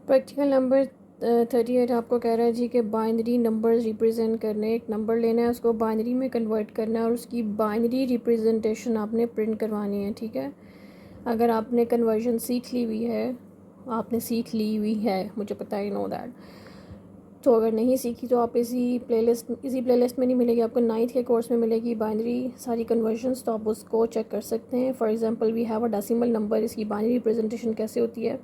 Practical number 38 आपको कह रहा है जी कि बाइनरी नंबर्स रिप्रेजेंट करने, एक नंबर लेना है, उसको बाइनरी में कन्वर्ट करना है और उसकी बाइनरी रिप्रेजेंटेशन आपने प्रिंट करवानी है। ठीक है, अगर आपने कन्वर्जन सीख ली हुई है, मुझे पता है, नो दैट। तो अगर नहीं सीखी तो आप इसी प्लेलिस्ट में नहीं मिलेगी, आपको 9th के कोर्स में मिलेगी बाइनरी सारी कन्वर्जन्स, तो आप उसको चेक कर सकते हैं। For example we have a decimal number, इसकी बाइनरी रिप्रेजेंटेशन कैसे होती है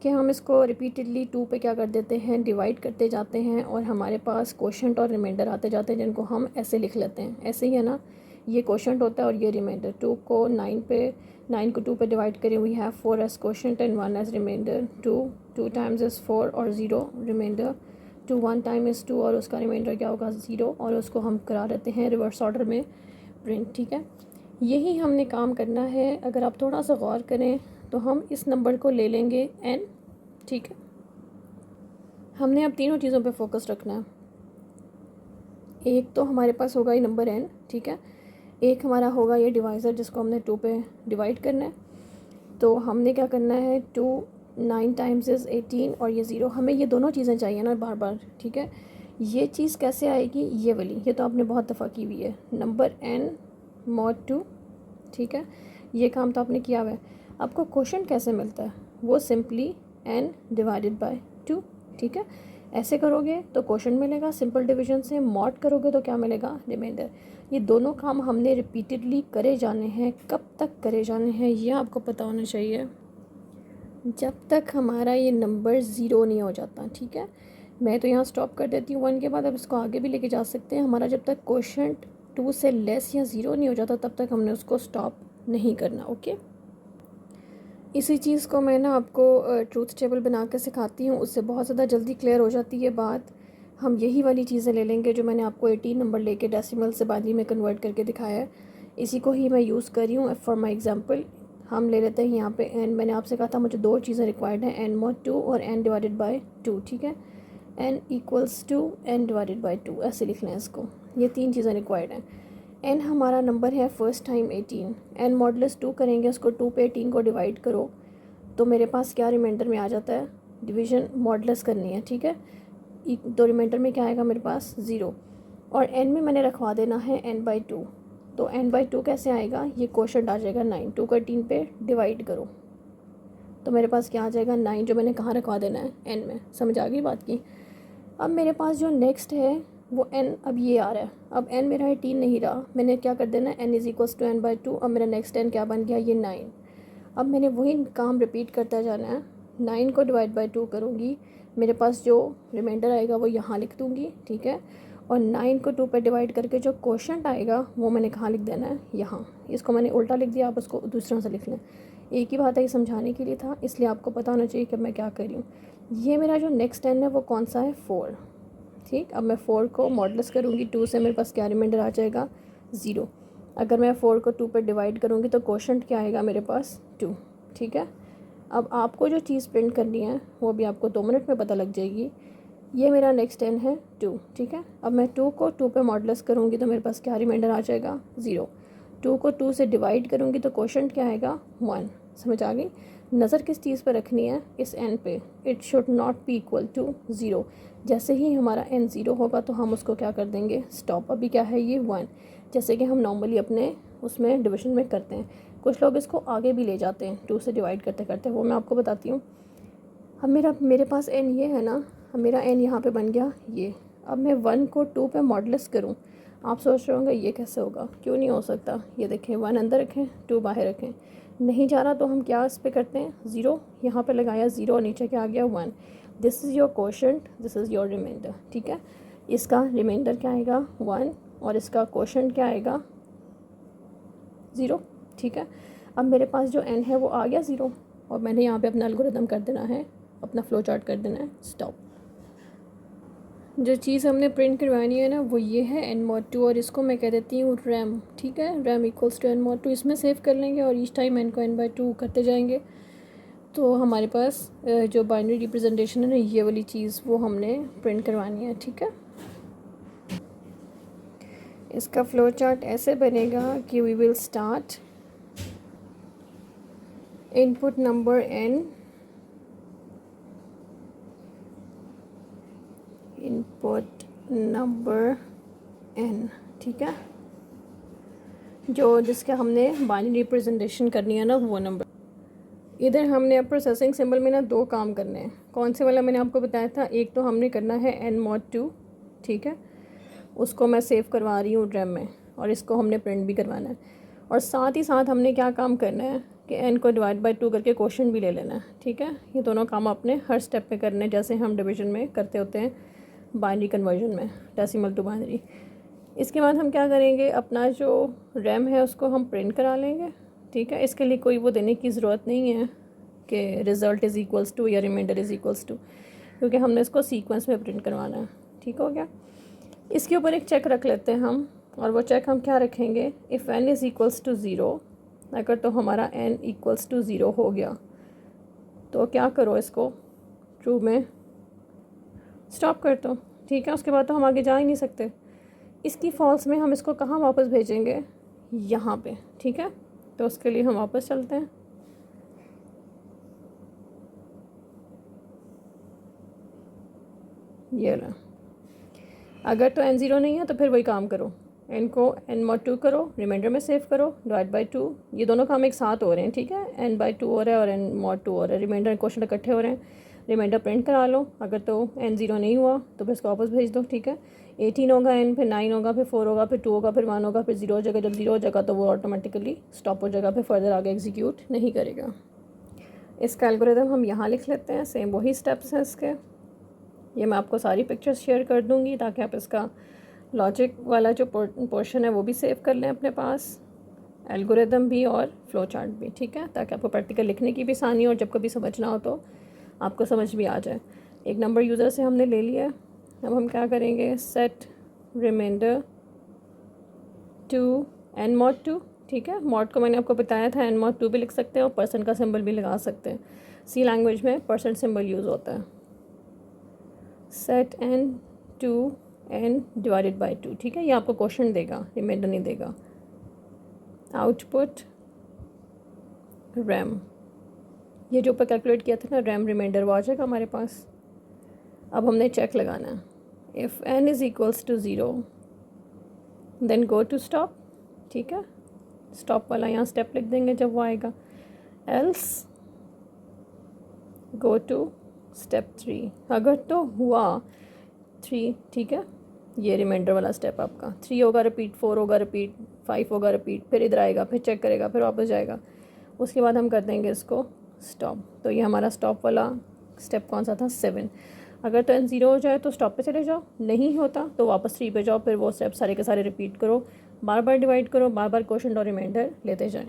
कि हम इसको रिपीटेडली 2 पे क्या कर देते हैं, डिवाइड करते जाते हैं और हमारे पास क्वोशंट और रिमाइंडर आते जाते हैं जिनको हम ऐसे लिख लेते हैं। ऐसे ही है ना, ये क्वोशंट होता है और ये रिमाइंडर। 9 को 2 पे डिवाइड करें, we have 4 as quotient and 1 as remainder. 2 times is 4 और 0 रिमाइंडर। 1 टाइम इज़ 2 और उसका रिमाइंडर क्या होगा, 0, और उसको हम करा देते हैं रिवर्स ऑर्डर में प्रिंट। ठीक है, यही हमने काम करना है। अगर आप थोड़ा सा गौर करें तो हम इस नंबर को ले लेंगे n। ठीक है, हमने अब तीनों चीज़ों पे फोकस रखना है। एक तो हमारे पास होगा ये नंबर n, ठीक है, एक हमारा होगा ये डिवाइज़र जिसको हमने 2 पे डिवाइड करना है। तो हमने क्या करना है, 2 9 टाइम्स इज़ 18 और ये 0, हमें ये दोनों चीज़ें चाहिए ना बार बार। ठीक है, ये चीज़ कैसे आएगी, ये वाली, ये तो आपने बहुत दफ़ा की हुई है, नंबर n mod 2। ठीक है, ये काम तो आपने किया हुआ है। आपको क्वोशंट कैसे मिलता है, वो सिंपली n डिवाइडेड बाय 2। ठीक है, ऐसे करोगे तो क्वोशंट मिलेगा सिंपल डिवीजन से, मॉड करोगे तो क्या मिलेगा, रिमाइंडर। ये दोनों काम हमने रिपीटेडली करे जाने हैं। कब तक करे जाने हैं ये आपको पता होना चाहिए, जब तक हमारा ये नंबर 0 नहीं हो जाता। ठीक है, मैं तो यहाँ स्टॉप कर देती हूँ 1 के बाद, अब इसको आगे भी लेके जा सकते हैं। हमारा जब तक क्वोशंट 2 से लेस या 0 नहीं हो जाता तब तक हमने उसको स्टॉप नहीं करना। ओके, इसी चीज़ को मैं ना आपको ट्रूथ टेबल बना के सिखाती हूँ, उससे बहुत ज़्यादा जल्दी क्लियर हो जाती है बात। हम यही वाली चीज़ें ले लेंगे जो मैंने आपको 18 नंबर लेके डेसिमल से बाइनरी में कन्वर्ट करके दिखाया है, इसी को ही मैं यूज़ कर रही हूँ फॉर माई एग्जाम्पल। हम ले लेते हैं यहाँ पे n, मैंने आपसे कहा था मुझे 2 चीज़ें रिक्वायर्ड हैं, n mod 2 और n डिवाइडेड बाई 2। ठीक है, n equals to n divided by 2, ऐसे लिख लें इसको, ये 3 चीज़ें रिक्वायर्ड हैं। n हमारा नंबर है फर्स्ट टाइम 18, n मॉडुलस 2 करेंगे, उसको 2 पे 18 को डिवाइड करो तो मेरे पास क्या रिमाइंडर में आ जाता है, डिवीज़न मॉडुलस करनी है। ठीक है, तो रिमाइंडर में क्या आएगा मेरे पास, 0, और n में मैंने रखवा देना है n बाई 2। तो n बाई 2 कैसे आएगा, ये क्वोशंट आ जाएगा 9, 2 को 18 पे डिवाइड करो तो मेरे पास क्या आ जाएगा, 9, जो मैंने कहाँ रखवा देना है, n में। समझ आ गई बात की। अब मेरे पास जो नेक्स्ट है वो n, अब ये आ रहा है, अब n मेरा 18 नहीं रहा, मैंने क्या कर देना है, n is equals to n by 2। अब मेरा नेक्स्ट n क्या बन गया, ये 9। अब मैंने वही काम रिपीट करता जाना है, 9 को डिवाइड बाई 2 करूँगी, मेरे पास जो रिमाइंडर आएगा वो यहाँ लिख दूँगी। ठीक है, और 9 को 2 पे डिवाइड करके जो क्वोशंट आएगा वो मैंने कहाँ लिख देना है, यहाँ। इसको मैंने उल्टा लिख दिया, आप उसको दूसरों से लिख लें, एक ही बात है, ये समझाने के लिए था, इसलिए आपको पता होना चाहिए कि मैं क्या कर रही हूँ। ये मेरा जो नेक्स्ट n है वो कौन सा है, 4। ठीक, अब मैं 4 को मॉडुलस करूँगी 2 से, मेरे पास क्या रिमाइंडर आ जाएगा, 0। अगर मैं 4 को 2 पर डिवाइड करूँगी तो क्वोशंट क्या आएगा मेरे पास, 2। ठीक है, अब आपको जो चीज़ प्रिंट करनी है वो भी आपको 2 मिनट में पता लग जाएगी। ये मेरा नेक्स्ट n है 2। ठीक है, अब मैं 2 को 2 पे मॉडुलस करूँगी तो मेरे पास क्या रिमाइंडर आ जाएगा, 0। 2 को 2 से डिवाइड करूँगी तो क्वोशंट क्या आएगा, 1। समझ आ गई। नज़र किस चीज़ पर रखनी है, इस n पे, it should not be equal to 0। जैसे ही हमारा n 0 होगा तो हम उसको क्या कर देंगे, स्टॉप। अभी क्या है, ये 1, जैसे कि हम नॉर्मली अपने उसमें डिवीजन में करते हैं। कुछ लोग इसको आगे भी ले जाते हैं 2 से डिवाइड करते करते, वो मैं आपको बताती हूँ। अब मेरे पास n ये है ना, अब मेरा n यहाँ पे बन गया ये। अब मैं 1 को 2 पे मॉडुलस करूँ, आप सोच रहे होंगे ये कैसे होगा, क्यों नहीं हो सकता। ये देखें, 1 अंदर रखें, 2 बाहर रखें, नहीं जा रहा तो हम क्या इस पे करते हैं, 0 यहाँ पे लगाया, 0 और नीचे क्या आ गया, 1। This is your quotient, this is your remainder. ठीक है, इसका रिमाइंडर क्या आएगा, 1, और इसका क्वोशंट क्या आएगा, 0। ठीक है, अब मेरे पास जो n है वो आ गया 0, और मैंने यहाँ पे अपना एल्गोरिथम कर देना है, अपना फ्लो चार्ट कर देना है, स्टॉप। जो चीज़ हमने प्रिंट करवानी है ना वो ये है n mod 2, और इसको मैं कह देती हूँ रैम। ठीक है, rem equals to n mod 2, इसमें सेव कर लेंगे और ईच टाइम n को n बाई 2 करते जाएंगे तो हमारे पास जो बाइनरी रिप्रेजेंटेशन है ना, ये वाली चीज़ वो हमने प्रिंट करवानी है। ठीक है, इसका फ्लो चार्ट ऐसे बनेगा कि we will start input number n, input number n, ठीक है, जो जिसका हमने बाइनरी रिप्रेजेंटेशन करनी है ना वो नंबर। इधर हमने अब प्रोसेसिंग सिंबल में ना दो काम करने हैं। कौन से वाला मैंने आपको बताया था, एक तो हमने करना है n mod 2, ठीक है, उसको मैं सेव करवा रही हूँ रैम में, और इसको हमने प्रिंट भी करवाना है। और साथ ही साथ हमने क्या काम करना है कि n को डिवाइड बाई 2 करके क्वोशंट भी ले लेना है, ठीक है। ये दोनों काम आपने हर स्टेप पे करने हैं, जैसे हम डिवीजन में करते होते हैं बाइनरी कन्वर्जन में, डेसिमल टू बाइनरी। इसके बाद हम क्या करेंगे, अपना जो रैम है उसको हम प्रिंट करा लेंगे, ठीक है। इसके लिए कोई वो देने की ज़रूरत नहीं है कि रिज़ल्ट इज़ इक्वल्स टू या रिमाइंडर इज़ इक्वल्स टू, क्योंकि हमने इसको सीक्वेंस में प्रिंट करवाना है, ठीक हो गया। इसके ऊपर एक चेक रख लेते हैं हम, और वो चेक हम क्या रखेंगे, if n is equals to zero, अगर तो हमारा n इक्वल्स टू ज़ीरो हो गया तो क्या करो, इसको ट्रू में स्टॉप कर दो, ठीक है। उसके बाद तो हम आगे जा ही नहीं सकते। इसकी फॉल्स में हम इसको कहाँ वापस भेजेंगे, यहाँ पे, ठीक है। तो उसके लिए हम वापस चलते हैं, ये ला। अगर तो n ज़ीरो नहीं है तो फिर वही काम करो, n को n mod 2 करो, रिमाइंडर में सेव करो, डिवाइड बाई 2, ये दोनों काम एक साथ हो रहे हैं, ठीक है। n बाई 2 हो रहा है और n mod 2 हो रहा है, रिमाइंडर क्वेश्चन इकट्ठे हो रहे हैं। रिमाइंडर प्रिंट करा लो, अगर तो n ज़ीरो नहीं हुआ तो फिर इसको वापस भेज दो, ठीक है। 18 होगा n, फिर 9 होगा, फिर 4 होगा, फिर 2 होगा, फिर 1 होगा, फिर 0 हो जाएगा। जब 0 हो जाएगा तो वो ऑटोमेटिकली स्टॉप हो जाएगा, फिर फर्दर आगे एग्जीक्यूट नहीं करेगा। इसका एल्गोरिथम हम यहाँ लिख लेते हैं, सेम वही स्टेप्स हैं इसके। ये मैं आपको सारी पिक्चर्स शेयर कर दूँगी ताकि आप इसका लॉजिक वाला जो पोर्शन है वो भी सेव कर लें अपने पास, एल्गोरिथम भी और फ्लो चार्ट भी, ठीक है, ताकि आपको प्रैक्टिकल लिखने की भी आसानी हो और जब कभी समझना हो तो आपको समझ भी आ जाए। एक नंबर यूज़र से हमने ले लिया, अब हम क्या करेंगे, set remainder to n mod 2, ठीक है। मॉड को मैंने आपको बताया था, n mod 2 भी लिख सकते हैं और परसेंट का सिंबल भी लगा सकते हैं। सी लैंग्वेज में परसेंट सिंबल यूज़ होता है। Set n to n divided by 2, ठीक है। ये आपको क्वेश्चन देगा, रिमाइंडर नहीं देगा। आउटपुट रैम, ये जो ऊपर कैलकुलेट किया था ना रैम रिमाइंडर, वो आ जाएगा हमारे पास। अब हमने चेक लगाना है, if n is equals to zero then go to stop, ठीक है। स्टॉप वाला यहाँ स्टेप लिख देंगे जब वो आएगा, एल्स गो टू स्टेप 3, अगर तो हुआ 3, ठीक है। ये रिमाइंडर वाला स्टेप आपका 3 होगा रिपीट, 4 होगा रिपीट, 5 होगा रिपीट, फिर इधर आएगा, फिर चेक करेगा, फिर वापस जाएगा। उसके बाद हम कर देंगे इसको स्टॉप। तो ये हमारा स्टॉप वाला स्टेप कौन सा था, 7। अगर तो n ज़ीरो हो जाए तो स्टॉप पे चले जाओ, नहीं होता तो वापस 3 पे जाओ, फिर वो स्टेप सारे के सारे रिपीट करो, बार बार डिवाइड करो, बार बार क्वोशंट और रिमाइंडर लेते जाएं।